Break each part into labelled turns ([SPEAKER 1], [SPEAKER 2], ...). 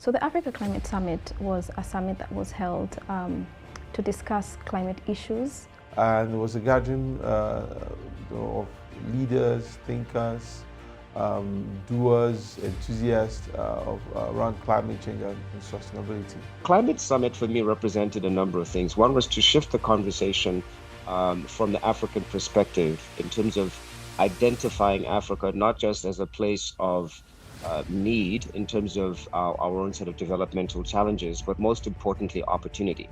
[SPEAKER 1] So the Africa Climate Summit was a summit that was held to discuss climate issues.
[SPEAKER 2] And it was a gathering of leaders, thinkers, doers, enthusiasts around climate change and sustainability.
[SPEAKER 3] Climate Summit for me represented a number of things. One was to shift the conversation from the African perspective in terms of identifying Africa not just as a place of need in terms of our own set of developmental challenges, but most importantly, opportunity.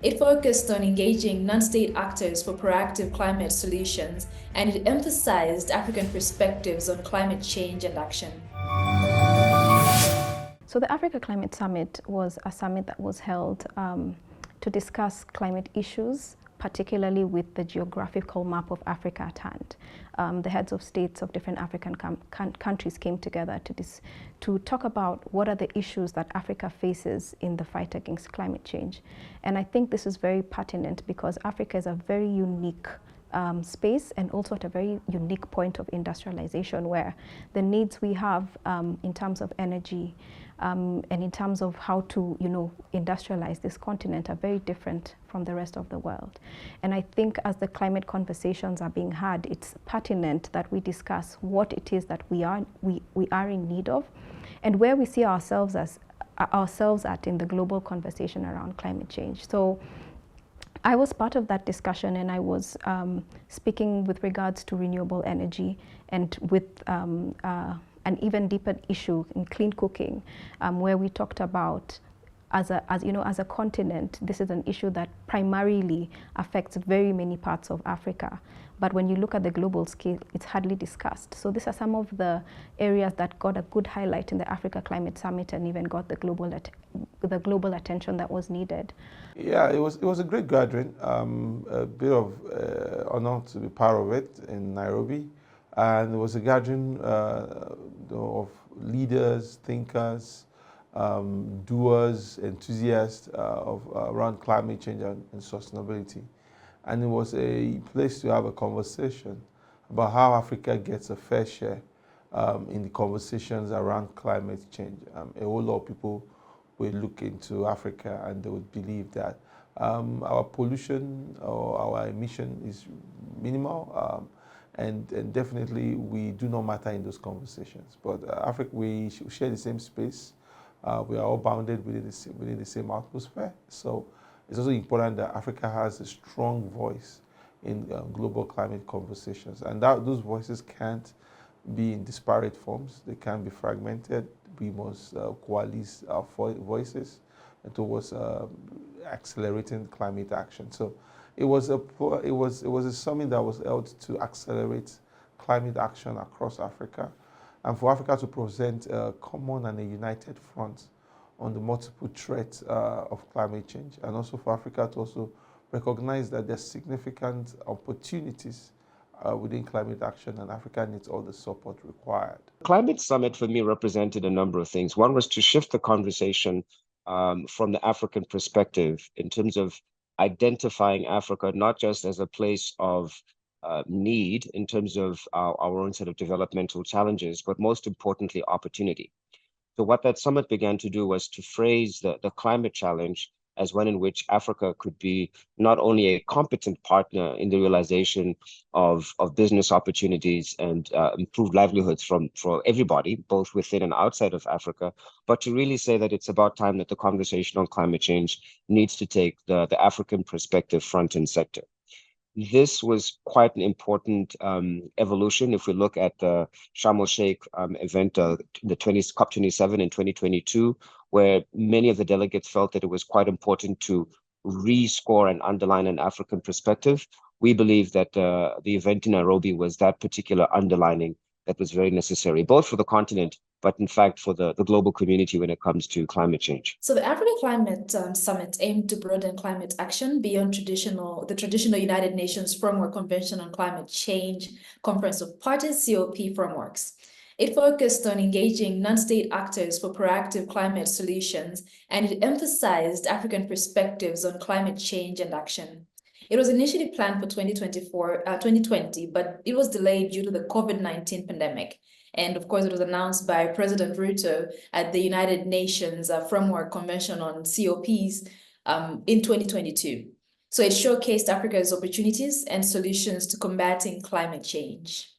[SPEAKER 4] It focused on engaging non-state actors for proactive climate solutions, and it emphasized African perspectives on climate change and action.
[SPEAKER 1] So the Africa Climate Summit was a summit that was held to discuss climate issues, particularly with the geographical map of Africa at hand. The heads of states of different African countries came together to talk about what are the issues that Africa faces in the fight against climate change. And I think this is very pertinent because Africa is a very unique space and also at a very unique point of industrialization where the needs we have in terms of energy and in terms of how to, industrialize this continent are very different from the rest of the world. And I think as the climate conversations are being had, it's pertinent that we discuss what it is that we are in need of and where we see ourselves at in the global conversation around climate change. So I was part of that discussion, and I was speaking with regards to renewable energy and with an even deeper issue in clean cooking, where we talked about as a continent, this is an issue that primarily affects very many parts of Africa. But when you look at the global scale, it's hardly discussed. So these are some of the areas that got a good highlight in the Africa Climate Summit and even got the global attention that was needed.
[SPEAKER 2] Yeah, it was a great gathering. A bit of honor to be part of it in Nairobi. And it was a gathering of leaders, thinkers, doers, enthusiasts around climate change and sustainability. And it was a place to have a conversation about how Africa gets a fair share in the conversations around climate change. A whole lot of people will look into Africa and they would believe that our pollution or our emission is minimal. And definitely we do not matter in those conversations. But Africa, we share the same space. We are all bounded within the same atmosphere. So it's also important that Africa has a strong voice in global climate conversations. And those voices can't be in disparate forms. They can't be fragmented. We must coalesce our voices towards accelerating climate action. So it was a summit that was held to accelerate climate action across Africa, and for Africa to present a common and a united front on the multiple threats of climate change, and also for Africa to also recognize that there's significant opportunities within climate action, and Africa needs all the support required.
[SPEAKER 3] Climate Summit for me represented a number of things. One was to shift the conversation from the African perspective in terms of identifying Africa not just as a place of need in terms of our own set of developmental challenges, but most importantly, opportunity. So what that summit began to do was to phrase the climate challenge as one in which Africa could be not only a competent partner in the realization of business opportunities and improved livelihoods for everybody, both within and outside of Africa, but to really say that it's about time that the conversation on climate change needs to take the African perspective front and center. This was quite an important evolution. If we look at the Sharm el-Sheikh event, the COP27 in 2022, where many of the delegates felt that it was quite important to rescore and underline an African perspective, we believe that the event in Nairobi was that particular underlining that was very necessary, both for the continent, but in fact for the global community when it comes to climate change.
[SPEAKER 4] So the Africa Climate Summit aimed to broaden climate action beyond the traditional United Nations Framework Convention on Climate Change, Conference of Parties, COP frameworks. It focused on engaging non-state actors for proactive climate solutions, and it emphasized African perspectives on climate change and action. It was initially planned for 2020, but it was delayed due to the COVID-19 pandemic. And of course, it was announced by President Ruto at the United Nations Framework Convention on COPs in 2022. So it showcased Africa's opportunities and solutions to combating climate change.